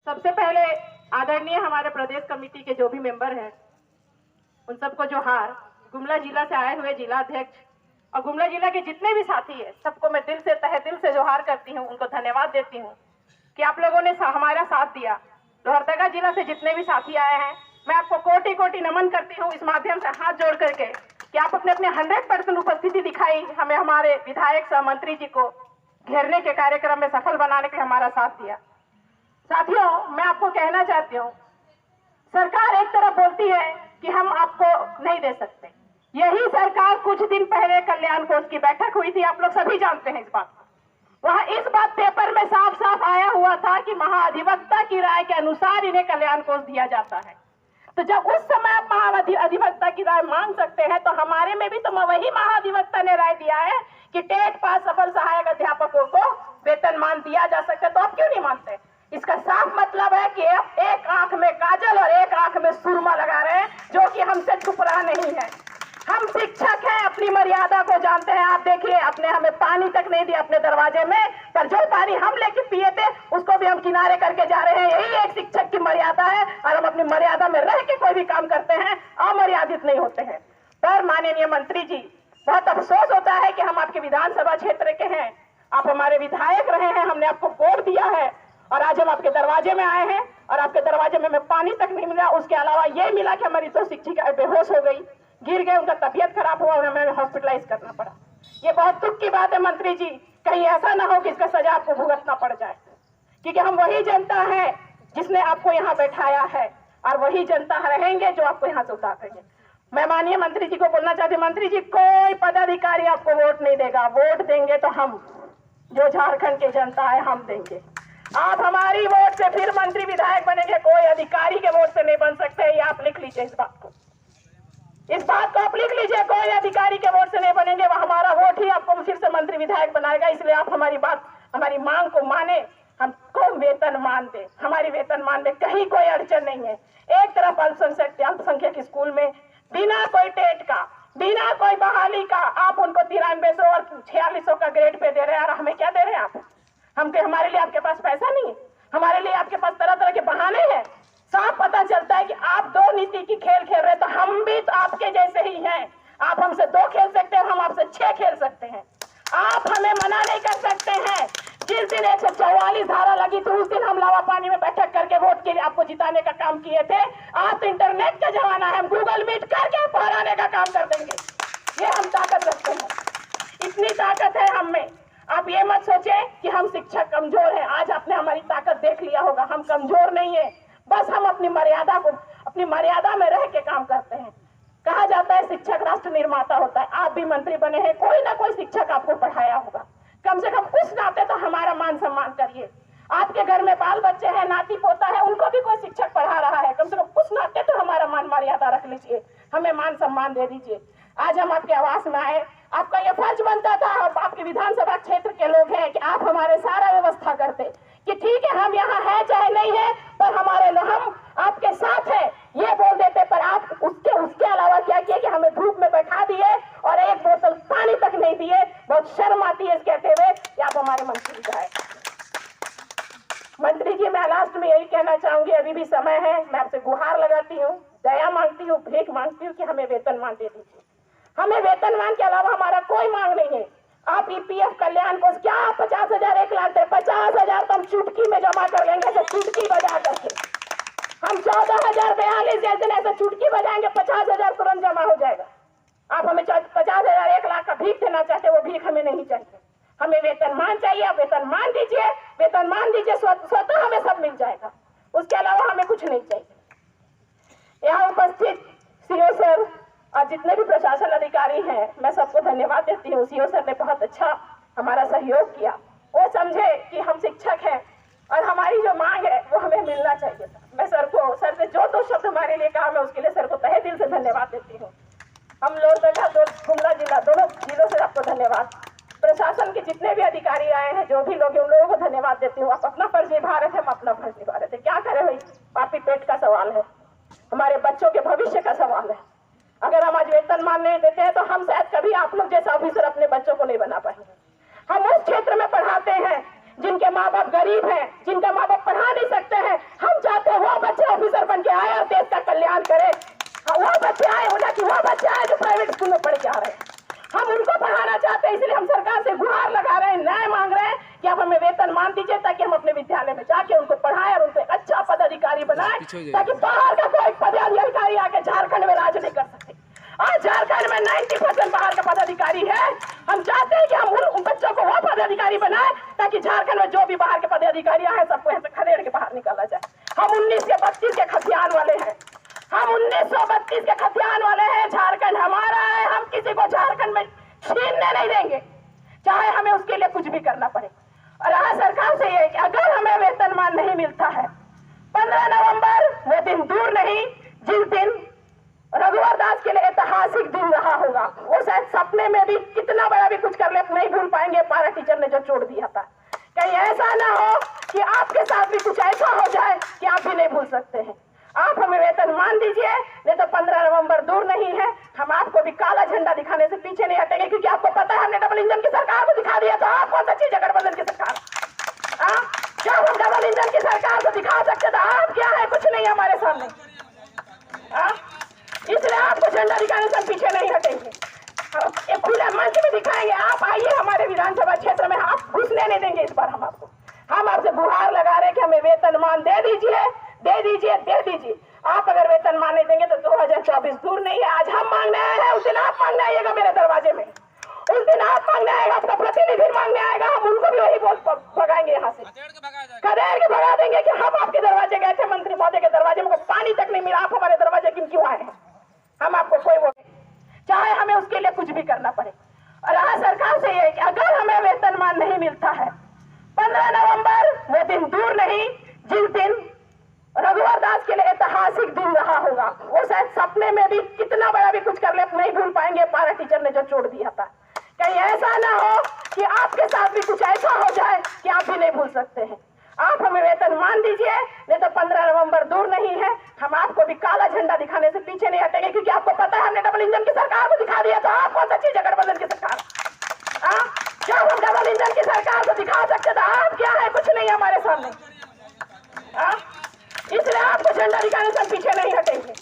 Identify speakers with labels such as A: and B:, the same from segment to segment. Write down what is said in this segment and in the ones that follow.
A: सबसे पहले आदरणीय हमारे प्रदेश कमेटी के जो भी मेंबर हैं उन सबको जोहार। गुमला जिला से आए हुए जिला अध्यक्ष और गुमला जिला के जितने भी साथी हैं सबको मैं दिल से तहे दिल से जोहार करती हूं, उनको धन्यवाद देती हूं कि आप लोगों ने हमारा साथ दिया। लोहरदगा जिला से जितने भी साथी आए हैं मैं आपको कोटि कोटि नमन करती हूं इस माध्यम से हाथ जोड़ करके कि आप अपने अपने 100% उपस्थिति दिखाई, हमें हमारे विधायक सह मंत्री जी को घेरने के कार्यक्रम में सफल बनाने के हमारा साथ दिया। साथियों, मैं आपको कहना चाहती हूँ, सरकार एक तरफ बोलती है कि हम आपको नहीं दे सकते। यही सरकार कुछ दिन पहले कल्याण कोष की बैठक हुई थी, आप लोग सभी जानते हैं इस बात को। वहां इस बात पेपर में साफ साफ आया हुआ था कि महाधिवक्ता की राय के अनुसार इन्हें कल्याण कोष दिया जाता है। तो जब उस समय आप महाधिवक्ता की राय मांग सकते हैं तो हमारे में भी तो वही महाधिवक्ता ने राय दिया है कि टेट पास सफल सहायक अध्यापकों को वेतनमान दिया जा सकता है, तो आप क्यों नहीं मानते? इसका साफ मतलब है कि आप एक आंख में काजल और एक आंख में सुरमा लगा रहे हैं, जो कि हमसे छुप रहा नहीं है। हम शिक्षक हैं, अपनी मर्यादा को जानते हैं। आप देखिए, अपने हमें पानी तक नहीं दिया अपने दरवाजे में, पर जो पानी हम लेके पिए थे उसको भी हम किनारे करके जा रहे हैं। यही एक शिक्षक की मर्यादा है और हम अपनी मर्यादा में रह के कोई भी काम करते हैं, अमर्यादित नहीं होते हैं। पर माननीय मंत्री जी, बहुत अफसोस होता है कि हम आपके विधानसभा क्षेत्र के हैं, आप हमारे विधायक रहे हैं, हमने आपको वोट दिया है और आज हम आपके दरवाजे में आए हैं और आपके दरवाजे में हमें पानी तक नहीं मिला। उसके अलावा ये मिला कि हमारी दो शिक्षिका बेहोश हो गई, गिर गए, उनका तबीयत खराब हुआ और हमें हॉस्पिटलाइज करना पड़ा। ये बहुत दुख की बात है मंत्री जी, कहीं ऐसा ना हो कि इसका सजा आपको भुगतना पड़ जाए, क्योंकि हम वही जनता है जिसने आपको यहाँ बैठाया है और वही जनता रहेंगे जो आपको यहाँ से उतारेंगे। मैं माननीय मंत्री जी को बोलना चाहती हूँ, मंत्री जी, कोई पदाधिकारी आपको वोट नहीं देगा, वोट देंगे तो हम, जो झारखंड की जनता है, हम देंगे। आप हमारी वोट से फिर मंत्री विधायक बनेंगे, कोई अधिकारी के वोट से नहीं बन सकते। ये आप लिख लीजिए, इस बात को आप लिख लीजिए, कोई अधिकारी के वोट से नहीं बनेंगे। वह हमारा वोट ही आपको फिर से मंत्री विधायक बनाएगा। इसलिए आप हमारी बात, हमारी मांग को माने, हमको वेतनमान दे। हमारी वेतनमान में कहीं कोई अड़चन नहीं है। एक तरफ अल्पसंख्यक स्कूल में बिना कोई टेट का, बिना कोई बहाली का आप उनको 9300 और 4600 का ग्रेड पे दे रहे हैं और हमें क्या दे रहे हैं आप? हमारे लिए आपके पास पैसा नहीं है, हमारे लिए आपके पास तरह तरह के बहाने हैं। साफ पता चलता है कि आप दो नीति की खेल खेल रहे हैं, तो हम भी तो आपके जैसे ही हैं। आप हमसे 2 खेल सकते हैं, हम आपसे 6 खेल सकते हैं। आप हमें मना नहीं कर सकते हैं। जिस दिन 144 धारा लगी थी उस दिन हम लावा पानी में बैठक करके वोट के लिए आपको जिताने का काम किए थे। आज तो इंटरनेट का जमाना है, हम गूगल मीट करके आपको हराने का काम कर देंगे। ये हम ताकत रखते हैं, इतनी ताकत है हम में। आप ये मत सोचे कि हम शिक्षक कमजोर हैं। आज आपने हमारी ताकत देख लिया होगा, हम कमजोर नहीं है, बस हम अपनी मर्यादा में रह के काम करते हैं। कहा जाता है शिक्षक राष्ट्र निर्माता होता है। आप भी मंत्री बने हैं, कोई ना कोई शिक्षक आपको पढ़ाया होगा। कम से कम उस नाते तो हमारा मान सम्मान करिए। आपके घर में बाल बच्चे हैं, नाती पोता है, उनको भी कोई शिक्षक पढ़ा रहा है, कम से कम उस नाते तो हमारा मान मर्यादा रख लीजिए, हमें मान सम्मान दे दीजिए। आज हम आपके आवास में आए, आपका यह फर्ज बनता था, आपके विधानसभा क्षेत्र के लोग हैं, कि आप हमारे सारा व्यवस्था करते कि ठीक है हम यहाँ है चाहे नहीं है, पर हम आपके साथ है, ये बोल देते। पर आप उसके अलावा क्या किए कि हमें धूप में बैठा दिए और एक बोतल पानी तक नहीं दिए। बहुत शर्म आती है इस कहते हुए कि आप हमारे मंत्री हैं। मंत्री जी, मैं लास्ट में यही कहना चाहूंगी, अभी भी समय है, मैं आपसे गुहार लगाती हूँ, दया मांगती हूँ, भीख मांगती हूँ कि हमें वेतनमान दे दीजिए। हमें वेतनमान के अलावा हमारा कोई मांग नहीं है। आप ईपीएफ कल्याण कोष क्या 50,000 1 लाख 50,000 तो हम चुटकी में जमा कर लेंगे, तो चुटकी बजा करके हम 14,042 जैसे ऐसे चुटकी बजाएंगे, 50,000 तुरंत जमा हो जाएगा। आप हमें 50,000 1 लाख का भीख देना चाहते, वो भीख हमें नहीं चाहिए। हमें वेतनमान चाहिए, आप वेतनमान दीजिए, स्वतः हमें सब मिल जाएगा। उसके अलावा हमें कुछ नहीं चाहिए। यहाँ उपस्थित सीओ सर और जितने भी प्रशासन अधिकारी हैं, मैं सबको धन्यवाद देती हूँ। सीओ सर ने बहुत अच्छा हमारा सहयोग किया। वो समझे कि हम शिक्षक हैं और हमारी जो मांग है वो हमें मिलना चाहिए। मैं सर से जो 2 शब्द हमारे लिए कहा, मैं उसके लिए सर को तहे दिल से धन्यवाद देती हूँ। हम लोहरदगा, गुमला जिला, दोनों जिलों से आपको धन्यवाद। प्रशासन के जितने भी अधिकारी आए हैं, जो भी लोग हैं, उन लोगों को धन्यवाद देती हूँ। आप अपना फर्ज निभा रहे थे, हम अपना फर्ज निभा रहे थे। क्या करें भाई, पापी पेट का सवाल है, हमारे बच्चों के भविष्य का सवाल है। अगर हम आज वेतनमान नहीं देते हैं तो हम शायद कभी आप लोग जैसा ऑफिसर अपने बच्चों को नहीं बना पाएंगे। हम उस क्षेत्र में पढ़ाते हैं जिनके माँ बाप गरीब हैं, जिनका माँ बाप पढ़ा नहीं सकते हैं। बनाए ताकि बाहर का कोई पदाधिकारी आके झारखंड में राज नहीं कर सके। आज झारखंड में 90% बाहर का पदाधिकारी है। हम चाहते हैं कि हम उन बच्चों को वो पदाधिकारी बनाए ताकि झारखंड में जो भी बाहर के पदाधिकारी आए सबको ऐसे खदेड़ के बाहर निकाला जाए। हम 1932 के खतियान वाले हैं, हम 1932 के खतियान वाले हैं। झारखंड हमारा है, हम किसी को झारखंड में छीनने नहीं देंगे, चाहे हमें उसके लिए कुछ भी करना पड़े। और आज सरकार से ये कि अगर हमें वेतनमान नहीं मिलता है, 15 नवंबर वो दिन दूर नहीं जिस दिन रघुवर दास के लिए ऐतिहासिक दिन रहा होगा। वो शायद सपने में भी कितना बड़ा भी कुछ कर ले नहीं भूल पाएंगे पारा टीचर ने जो छोड़ दिया था। कहीं ऐसा ना हो कि आपके साथ भी कुछ ऐसा हो जाए कि आप भी नहीं भूल सकते हैं। आप हमें वेतन मान दीजिए, नहीं तो 15 नवंबर दूर नहीं है। हम आपको भी काला झंडा दिखाने से पीछे नहीं हटेंगे, क्योंकि आपको पता है हमने डबल इंजन की सरकार को दिखा दिया था। आप कौन सा चीज है गठबंधन की सरकार? जब हम डबल इंजन की सरकार को दिखा सकते थे, आप क्या है? कुछ नहीं हमारे सामने। इसलिए आपको झंडा दिखाने से हम पीछे नहीं हटेंगे। एक खुले मंच में दिखाएंगे। आप आइए हमारे विधानसभा क्षेत्र में, आप घुसने नहीं देंगे इस बार हम आपको। हम आपसे गुहार लगा रहे कि हमें वेतनमान दे दीजिए, दे दीजिए, दे दीजिए। आप अगर वेतनमान नहीं देंगे तो 2024 दूर नहीं है। आज हम मांगने आए हैं, उस दिन आप मांगने आइएगा मेरे दरवाजे में। उस दिन आप मांगने आएगा, आपका प्रतिनिधि मांगने आएगा, हम उनको भी वही बोल भगाएंगे यहाँ से, खदेड़ के भगा देंगे कि हम आपके दरवाजे गए थे, मंत्री महोदय के दरवाजे में पानी तक नहीं मिला, आप हमारे दरवाजे क्यों आए हैं? हम आपको कोई वो, चाहे हमें उसके लिए कुछ भी करना पड़े। और आज सरकार से ये कि अगर हमें वेतनमान नहीं मिलता है, 15 नवंबर वो दिन दूर नहीं जिस दिन रघुवर दास के लिए ऐतिहासिक दिन रहा होगा। वो शायद सपने में भी कितना बड़ा भी कुछ कर ले नहीं भूल पाएंगे पारा टीचर ने जो छोड़ दिया था। कहीं ऐसा ना हो कि आपके साथ भी कुछ ऐसा हो जाए कि आप भी नहीं भूल सकते हैं। आप हमें वेतन मान दीजिए, नहीं तो 15 नवंबर दूर नहीं है। हम आपको भी काला झंडा दिखाने से पीछे नहीं हटेंगे, क्योंकि आपको पता है हमने डबल इंजन की सरकार को दिखा दिया था। आप कौन सा चीज है गठबंधन की सरकार? जब हम डबल इंजन की सरकार को दिखा सकते थे, आप क्या है? कुछ नहीं हमारे सामने। इसलिए आपको झंडा दिखाने से हम पीछे नहीं हटेंगे।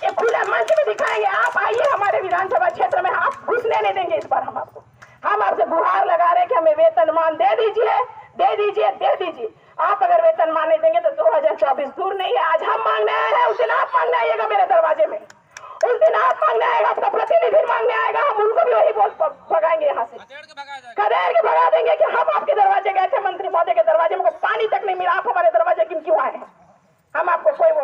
A: एक खुले मंच में दिखाएंगे। आप आइए हमारे विधानसभा क्षेत्र में, आप घुसने नहीं देंगे इस बार हम आपको। हम आपसे गुहार लगा रहे कि हमें वेतनमान दे दीजिए, दे दीजिए, दे दीजिए। आप अगर वेतनमान नहीं देंगे तो 2024 दूर नहीं है। आज हम मांगने आए हैं, उस दिन आप मांगने आइएगा मेरे दरवाजे में। उस दिन आप मांगने आएगा, आपका